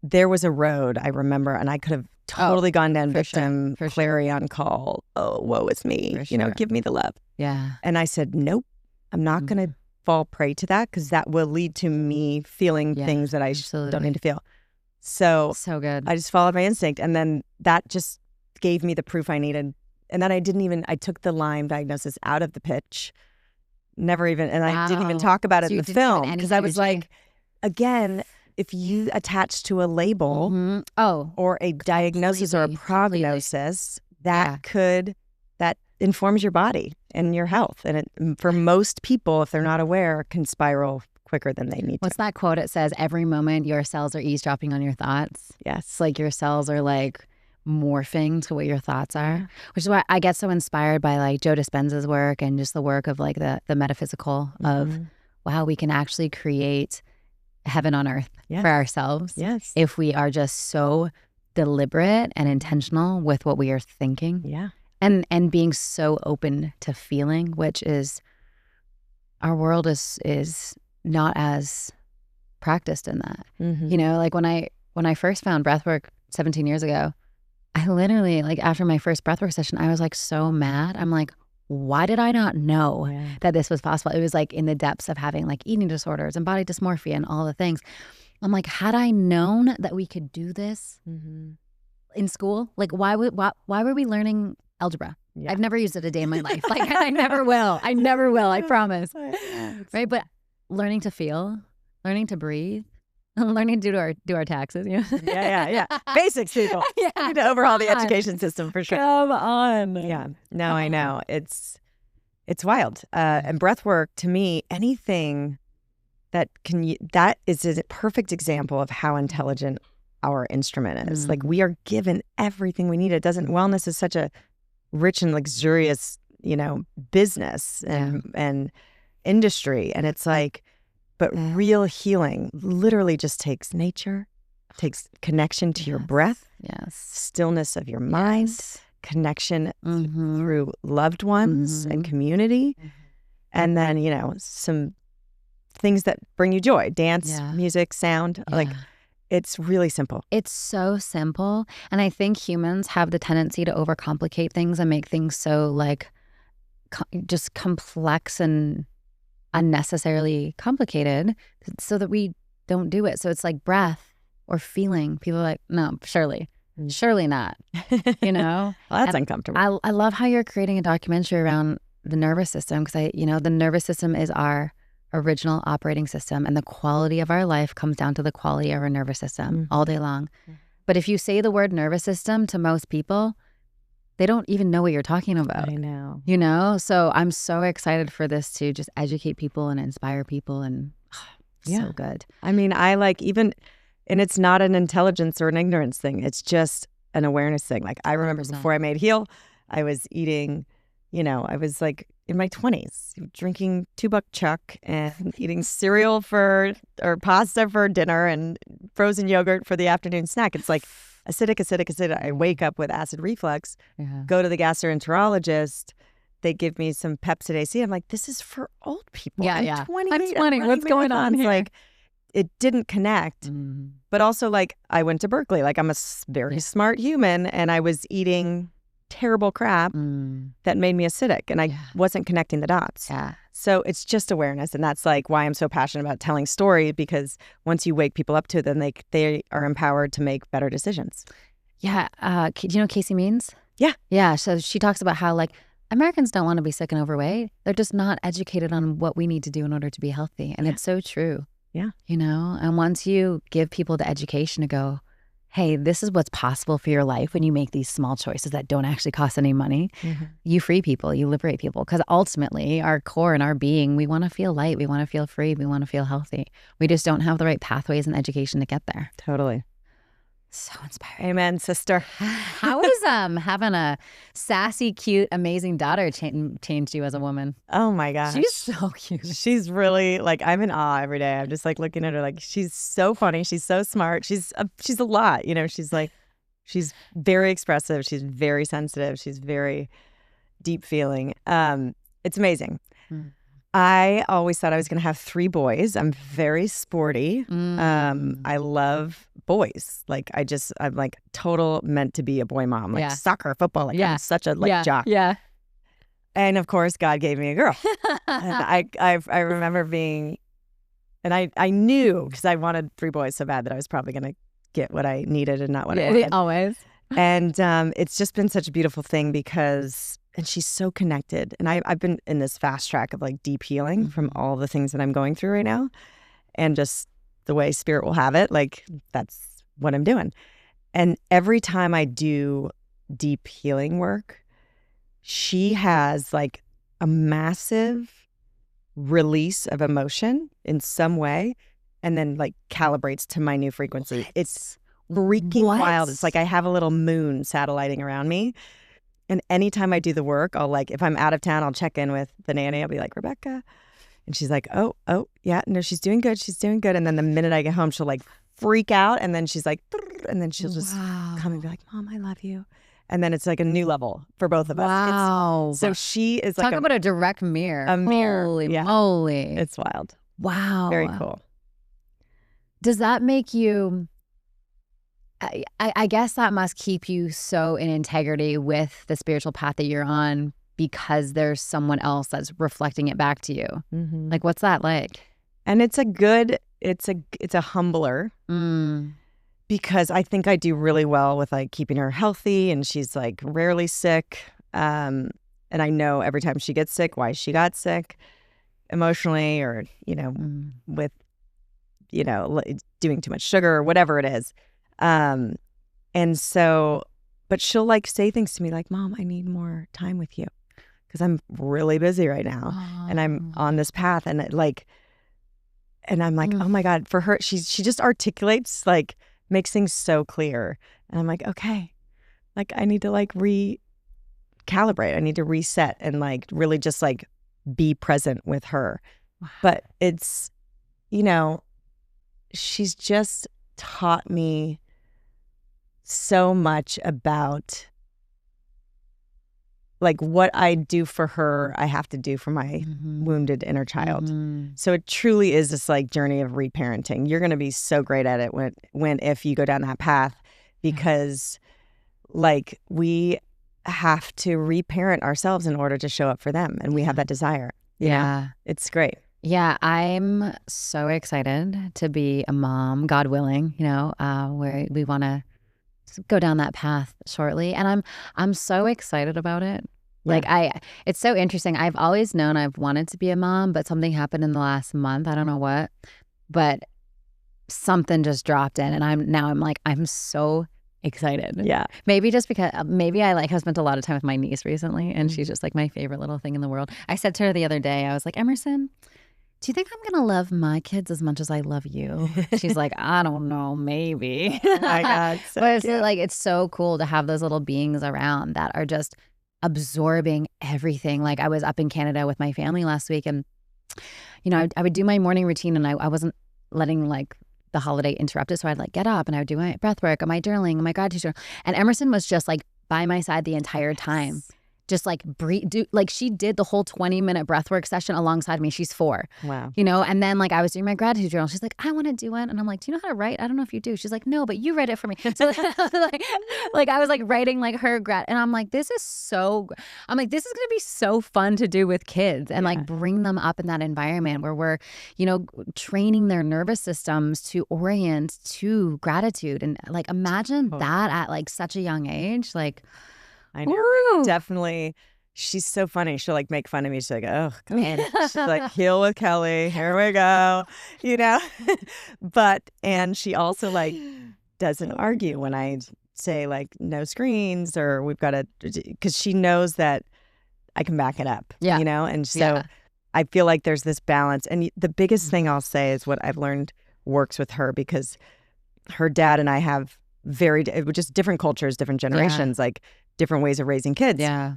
there was a road I remember, and I could have totally gone down for sure, victim, for sure. clarion call. Oh, woe is me. For You know, sure. give me the love. Yeah. And I said, nope, I'm not going to fall prey to that because that will lead to me feeling Yeah, things that I absolutely. don't need to feel. So So good. I just followed my instinct. And then that just gave me the proof I needed. And then I took the Lyme diagnosis out of the pitch. Never even, and I didn't even Wow. talk about it So in you the didn't give it film any because I was energy. like, again, if you attach to a label Mhm. Oh, or a diagnosis or a completely. prognosis, Yeah. that informs your body and your health. And it, for most people, if they're not aware, can spiral quicker than they need What's to. that quote? It says, every moment your cells are eavesdropping on your thoughts. Yes. It's like your cells are like morphing to what your thoughts are, which is why I get so inspired by like Joe Dispenza's work and just the work of like the metaphysical of, wow, we can actually create heaven on earth for ourselves Yes. if we are just so deliberate and intentional with what we are thinking. Yeah. And being so open to feeling, which is, our world is not as practiced in that. You know, like when I first found breathwork 17 years ago, I literally, like after my first breathwork session, I was like so mad. I'm like, why did I not know that this was possible? It was like in the depths of having like eating disorders and body dysmorphia and all the things. I'm like, had I known that we could do this in school, like why were we learning algebra? I've never used it a day in my life. Like I never will. I promise. Right? But learning to feel, learning to breathe, learning to do our taxes. You know? Yeah. Basics, people. Yeah. Need to overhaul the education system for sure. Come on. Yeah. No, I know. It's wild. And breath work, to me, anything that is a perfect example of how intelligent our instrument is. Like we are given everything we need. Wellness is such a rich and luxurious, business and industry. And it's like, but real healing literally just takes nature, takes connection to your breath, stillness of your mind, connection through loved ones and community. And then, some things that bring you joy, dance, music, sound, like it's really simple. It's so simple. And I think humans have the tendency to overcomplicate things and make things so like just complex and unnecessarily complicated so that we don't do it. So it's like breath or feeling. People are like, no, surely not, Well, that's uncomfortable. I love how you're creating a documentary around the nervous system because the nervous system is our original operating system, and the quality of our life comes down to the quality of our nervous system all day long. But if you say the word nervous system to most people, they don't even know what you're talking about. I know. So I'm so excited for this to just educate people and inspire people, and so good. I mean, I like and it's not an intelligence or an ignorance thing. It's just an awareness thing. Like I remember 100%. before I made Heal, I was eating, I was like in my 20s, drinking 2-buck chuck and eating cereal or pasta for dinner and frozen yogurt for the afternoon snack. It's like acidic. I wake up with acid reflux, go to the gastroenterologist. They give me some Pepcid AC. I'm like, this is for old people. I'm 28. I'm 20. What's going on here? Like, it didn't connect. But also, like, I went to Berkeley. Like, I'm a very smart human, and I was eating terrible crap that made me acidic, and I wasn't connecting the dots. So it's just awareness, and that's like why I'm so passionate about telling story, because once you wake people up to it, then they are empowered to make better decisions. Do you know Casey Means? Yeah. So she talks about how like Americans don't want to be sick and overweight. They're just not educated on what we need to do in order to be healthy, and it's so true. And once you give people the education to go, hey, this is what's possible for your life when you make these small choices that don't actually cost any money. You free people, you liberate people. Because ultimately, our core and our being, we want to feel light, we want to feel free, we want to feel healthy. We just don't have the right pathways and education to get there. Totally. So inspiring. Amen, sister. How has having a sassy, cute, amazing daughter changed you as a woman? Oh my gosh. She's so cute. She's really like, I'm in awe every day. I'm just like looking at her like, she's so funny. She's so smart. She's a lot, she's very expressive. She's very sensitive. She's very deep feeling. It's amazing. I always thought I was going to have 3 boys. I'm very sporty. I love boys. Like I'm like total meant to be a boy mom. Like soccer, football. Like I'm such a jock. Yeah. And of course, God gave me a girl. And I remember being, and I knew because I wanted 3 boys so bad that I was probably going to get what I needed and not what I wanted. Always. And it's just been such a beautiful thing because, and she's so connected. And I've been in this fast track of like deep healing from all the things that I'm going through right now. And just the way spirit will have it, like that's what I'm doing. And every time I do deep healing work, she has like a massive release of emotion in some way and then like calibrates to my new frequency. It's freaking wild. It's like I have a little moon satelliting around me. And anytime I do the work, I'll like, if I'm out of town, I'll check in with the nanny. I'll be like, Rebecca. And she's like, oh, yeah, no, she's doing good. She's doing good. And then the minute I get home, she'll like freak out. And then she's like, and then she'll just come and be like, Mom, I love you. And then it's like a new level for both of us. Wow. So she is like talk about a direct mirror. A mirror. Holy moly. It's wild. Wow. Very cool. Does that make you, I guess that must keep you so in integrity with the spiritual path that you're on because there's someone else that's reflecting it back to you. Mm-hmm. Like, what's that like? And it's a humbler because I think I do really well with like keeping her healthy and she's like rarely sick. And I know every time she gets sick, why she got sick emotionally or, with, doing too much sugar or whatever it is. And so, but she'll like say things to me like, Mom, I need more time with you because I'm really busy right now and I'm on this path and I'm like, oh my God, for her, she just articulates, like makes things so clear. And I'm like, okay, like I need to like recalibrate. I need to reset and like really just like be present with her. Wow. But it's, she's just taught me so much about like what I do for her, I have to do for my wounded inner child. So it truly is this like journey of reparenting. You're going to be so great at it if you go down that path because like we have to reparent ourselves in order to show up for them. And we have that desire. Yeah. It's great. Yeah, I'm so excited to be a mom, God willing, where we want to go down that path shortly. And I'm so excited about it. Yeah. Like it's so interesting. I've always known I've wanted to be a mom, but something happened in the last month. I don't know what, but something just dropped in and I'm so excited. Yeah. Maybe just because I have spent a lot of time with my niece recently and she's just like my favorite little thing in the world. I said to her the other day, I was like, Emerson, do you think I'm going to love my kids as much as I love you? She's like, I don't know, maybe. Oh my God. So but it's so cool to have those little beings around that are just absorbing everything. Like I was up in Canada with my family last week and, I would do my morning routine and I wasn't letting like the holiday interrupt it. So I'd like get up and I would do my breathwork and my journaling and my gratitude journal. And Emerson was just like by my side the entire time. Just like she did the whole 20-minute breathwork session alongside me. She's 4. Wow. And then like I was doing my gratitude journal. She's like, I want to do it. And I'm like, do you know how to write? I don't know if you do. She's like, no, but you write it for me. So like I was like writing like her and I'm like, this is going to be so fun to do with kids and like bring them up in that environment where we're, training their nervous systems to orient to gratitude. And like, imagine that at like such a young age, like, I know. Definitely. She's so funny. She'll like make fun of me. She's like, oh, God. She's like, heal with Kelly. Here we go. And she also like doesn't argue when I say like no screens or we've got to, because she knows that I can back it up. Yeah. And so I feel like there's this balance. And the biggest thing I'll say is what I've learned works with her because her dad and I have just different cultures, different generations, like different ways of raising kids. Yeah.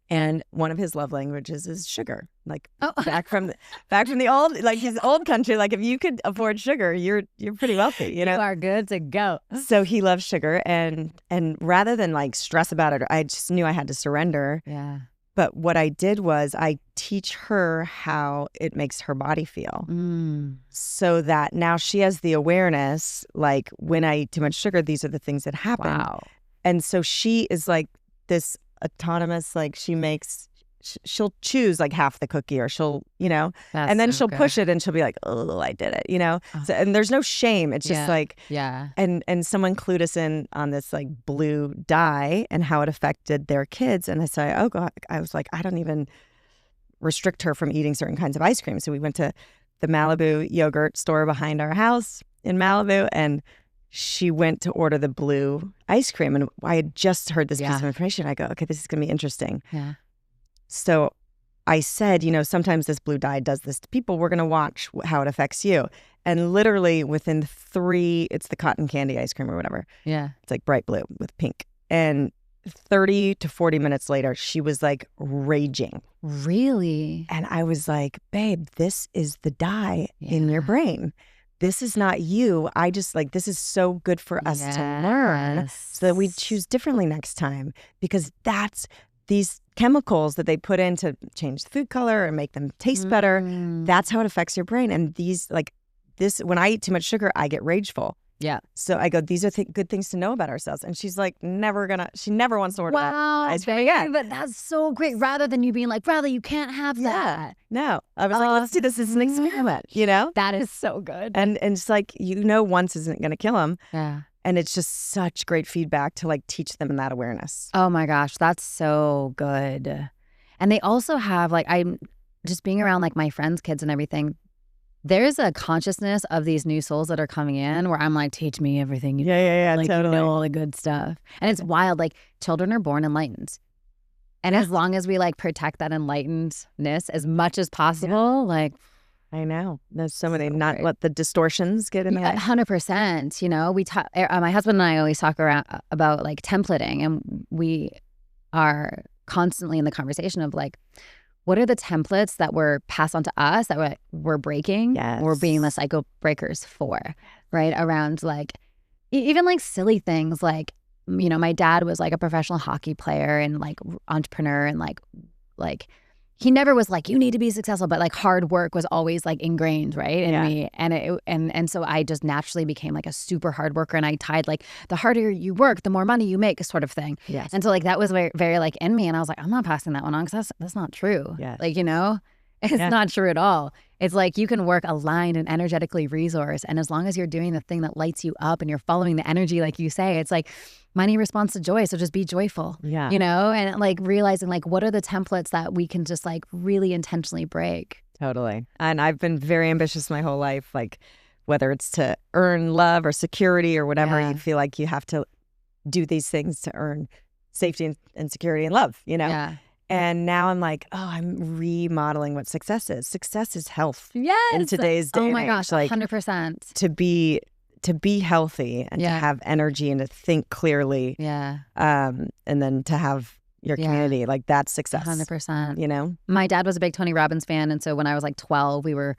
And one of his love languages is sugar. Like back from the old, like his old country, like if you could afford sugar, you're pretty wealthy, You are good to go. So he loves sugar and rather than like stress about it, I just knew I had to surrender. Yeah. But what I did was I teach her how it makes her body feel, so that now she has the awareness, like when I eat too much sugar, these are the things that happen. Wow. And so she is like this autonomous, like she'll choose like half the cookie, or she'll, and then she'll push it and she'll be like, oh, I did it, So, and there's no shame. It's just like, and someone clued us in on this like blue dye and how it affected their kids. And I said, oh God, I was like, I don't even restrict her from eating certain kinds of ice cream. So we went to the Malibu yogurt store behind our house in Malibu, and she went to order the blue ice cream. And I had just heard this piece of information. I go, okay, this is going to be interesting. Yeah. So I said, sometimes this blue dye does this to people. We're going to watch how it affects you. And literally within it's the cotton candy ice cream or whatever. Yeah. It's like bright blue with pink. And 30 to 40 minutes later, she was like raging. Really? And I was like, babe, this is the dye in your brain. This is not you. I just like, this is so good for us to learn so that we choose differently next time, because that's these chemicals that they put in to change the food color and make them taste better. That's how it affects your brain. And these when I eat too much sugar, I get rageful. Yeah. So I go, these are good things to know about ourselves. And she's like, she never wants to order that ice cream again. But that's so great. Rather than you being like, brother, you can't have that. No. I was like, let's do this as an experiment, That is so good. And it's like, once isn't going to kill them. Yeah. And it's just such great feedback to like teach them that awareness. Oh my gosh, that's so good. And they also have like, I'm just being around like my friends' kids and everything. There's a consciousness of these new souls that are coming in where I'm like, teach me everything. Like, totally. You know all the good stuff. And it's wild. Like children are born enlightened. And as long as we like protect that enlightenedness as much as possible, like. I know. There's so many, not let the distortions get in the way. 100%. We talk. My husband and I always talk about like templating, and we are constantly in the conversation of like, what are the templates that were passed on to us that we're breaking? Yes. We're being the cycle breakers for, right? Around like, even like silly things like, my dad was like a professional hockey player and like entrepreneur, and like. He never was like, you need to be successful, but like hard work was always like ingrained, right? In me. And so I just naturally became like a super hard worker, and I tied like the harder you work, the more money you make, sort of thing. Yes. And so like that was very, very like in me, and I was like, I'm not passing that one on because that's not true. Yes. Like, it's not true at all. It's like you can work aligned and energetically resourced, and as long as you're doing the thing that lights you up and you're following the energy, like you say, it's like money responds to joy, so just be joyful. Yeah. And like realizing like what are the templates that we can just like really intentionally break. Totally. And I've been very ambitious my whole life, like whether it's to earn love or security or whatever, you feel like you have to do these things to earn safety and security and love, Yeah. And now I'm like, I'm remodeling what success is. Success is health. Yes. In today's day. Oh my gosh, like 100%. To be healthy and to have energy and to think clearly. Yeah. And then to have your community, like that's success. 100%. My dad was a big Tony Robbins fan, and so when I was like 12, we were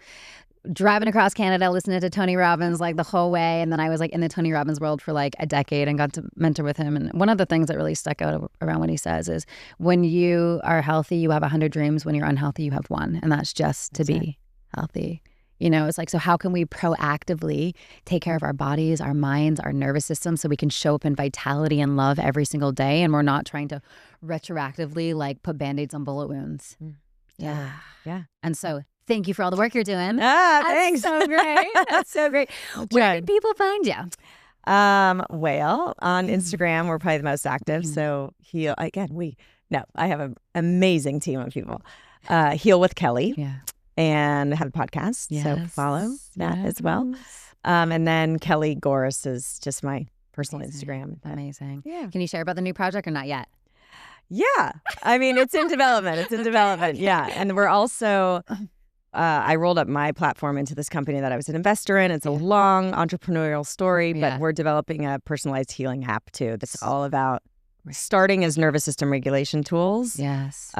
driving across Canada listening to Tony Robbins like the whole way, and then I was like in the Tony Robbins world for like a decade and got to mentor with him. And one of the things that really stuck out around what he says is, when you are healthy, you have 100 dreams. When you're unhealthy, you have one, and that's just to be healthy. It's like, so how can we proactively take care of our bodies, our minds, our nervous system, so we can show up in vitality and love every single day, and we're not trying to retroactively like put Band-Aids on bullet wounds. Yeah. And so thank you for all the work you're doing. Thanks. That's so great. That's so great. Where can people find you? Well, on Instagram, we're probably the most active. So I have an amazing team of people. Heal with Kelly. Yeah. And have a podcast. So follow that as well. And then Kelly Gores is just my personal Instagram. Amazing. Yeah. Can you share about the new project or not yet? Yeah. I mean, it's in development. It's in development. Yeah. And we're also, I rolled up my platform into this company that I was an investor in. It's a long entrepreneurial story, but we're developing a personalized healing app too. That's all about starting as nervous system regulation tools. Yes.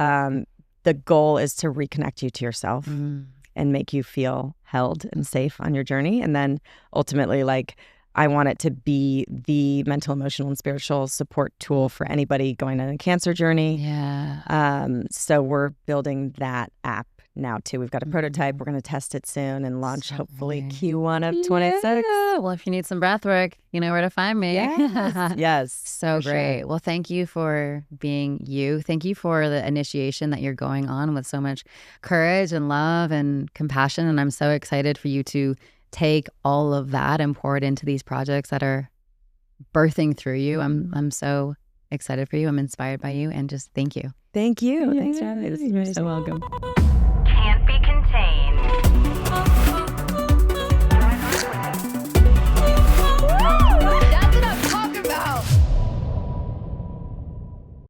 The goal is to reconnect you to yourself and make you feel held and safe on your journey. And then ultimately, like, I want it to be the mental, emotional, and spiritual support tool for anybody going on a cancer journey. Yeah. So we're building that app now too. We've got a prototype. We're going to test it soon and launch hopefully Q1 of 26. Yeah. Well, if you need some breath work, you know where to find me. Yes. Yes. So great. Sure. Well, thank you for being you. Thank you for the initiation that you're going on with so much courage and love and compassion. And I'm so excited for you to take all of that and pour it into these projects that are birthing through you. I'm so excited for you. I'm inspired by you, and just thank you. Thank you. Thanks for having me. You're so welcome.